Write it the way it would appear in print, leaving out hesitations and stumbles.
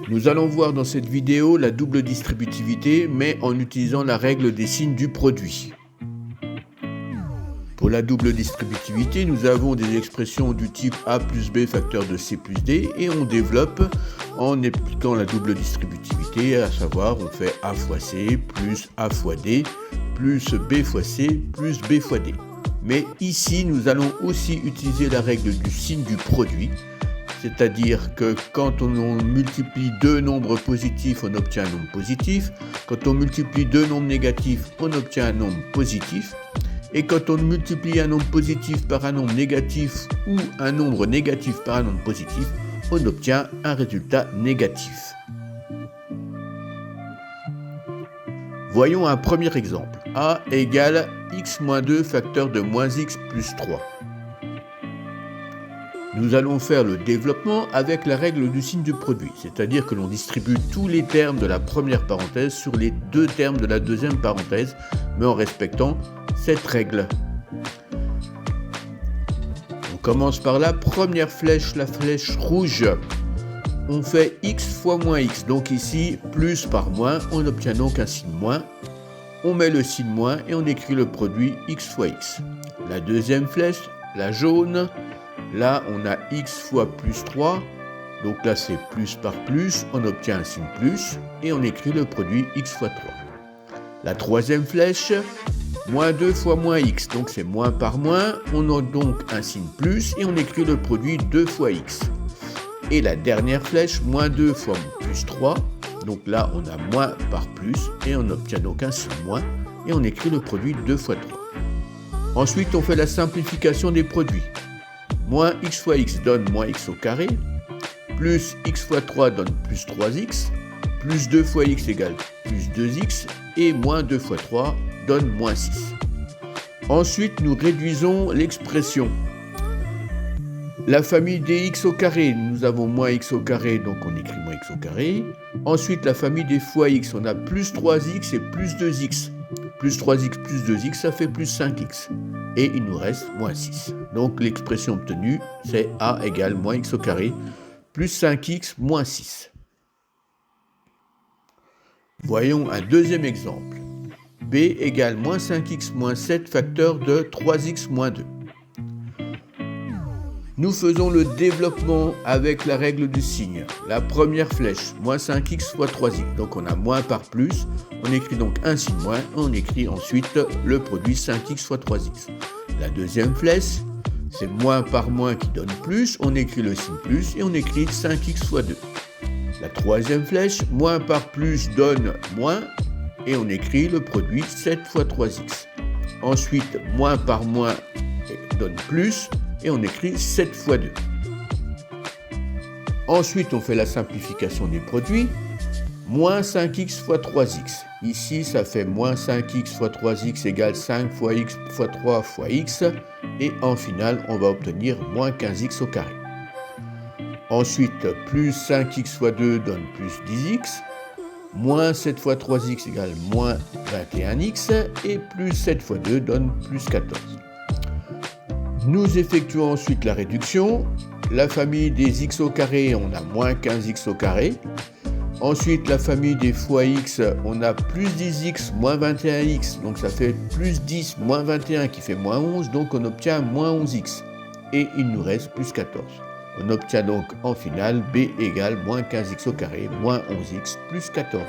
Nous allons voir dans cette vidéo la double distributivité, mais en utilisant la règle des signes du produit. Pour la double distributivité, nous avons des expressions du type A plus B facteur de C plus D et on développe en appliquant la double distributivité, à savoir on fait A fois C plus A fois D plus B fois C plus B fois D. Mais ici, nous allons aussi utiliser la règle du signe du produit, c'est-à-dire que quand on multiplie deux nombres positifs, on obtient un nombre positif. Quand on multiplie deux nombres négatifs, on obtient un nombre positif. Et quand on multiplie un nombre positif par un nombre négatif ou un nombre négatif par un nombre positif, on obtient un résultat négatif. Voyons un premier exemple. A égale x moins 2 facteur de moins x plus 3. Nous allons faire le développement avec la règle du signe du produit, c'est-à-dire que l'on distribue tous les termes de la première parenthèse sur les deux termes de la deuxième parenthèse, mais en respectant cette règle. On commence par la première flèche, la flèche rouge. On fait x fois moins x, donc ici, plus par moins, on obtient donc un signe moins. On met le signe moins et on écrit le produit x fois x. La deuxième flèche, la jaune, là on a x fois plus 3, donc là c'est plus par plus, on obtient un signe plus et on écrit le produit x fois 3. La troisième flèche, moins 2 fois moins x, donc c'est moins par moins, on a donc un signe plus et on écrit le produit 2 fois x. Et la dernière flèche, moins 2 fois plus 3, donc là on a moins par plus et on obtient donc un signe moins et on écrit le produit 2 fois 3. Ensuite on fait la simplification des produits. Moins x fois x donne moins x au carré, plus x fois 3 donne plus 3x, plus 2 fois x égale plus 2x, et moins 2 fois 3 donne moins 6. Ensuite, nous réduisons l'expression. La famille des x au carré, nous avons moins x au carré, donc on écrit moins x au carré. Ensuite, la famille des fois x, on a plus 3x et plus 2x. Plus 3x plus 2x, ça fait plus 5x. Et il nous reste moins 6. Donc l'expression obtenue, c'est a égale moins x au carré plus 5x moins 6. Voyons un deuxième exemple. B égale moins 5x moins 7 facteur de 3x moins 2. Nous faisons le développement avec la règle du signe. La première flèche, moins 5x fois 3x. Donc on a moins par plus. On écrit donc un signe moins. On écrit ensuite le produit 5x fois 3x. La deuxième flèche, c'est moins par moins qui donne plus. On écrit le signe plus et on écrit 5x fois 2. La troisième flèche, moins par plus donne moins. Et on écrit le produit 7 fois 3x. Ensuite, moins par moins donne plus. Et on écrit 7 fois 2. Ensuite, on fait la simplification des produits. Moins 5x fois 3x. Ici, ça fait moins 5x fois 3x égale 5 fois x fois 3 fois x. Et en finale, on va obtenir moins 15x au carré. Ensuite, plus 5x fois 2 donne plus 10x. Moins 7 fois 3x égale moins 21x. Et plus 7 fois 2 donne plus 14. Nous effectuons ensuite la réduction. La famille des x au carré, on a moins 15x au carré. Ensuite, la famille des fois x, on a plus 10x moins 21x. Donc ça fait plus 10 moins 21 qui fait moins 11. Donc on obtient moins 11x. Et il nous reste plus 14. On obtient donc en finale b égale moins 15x au carré moins 11x plus 14.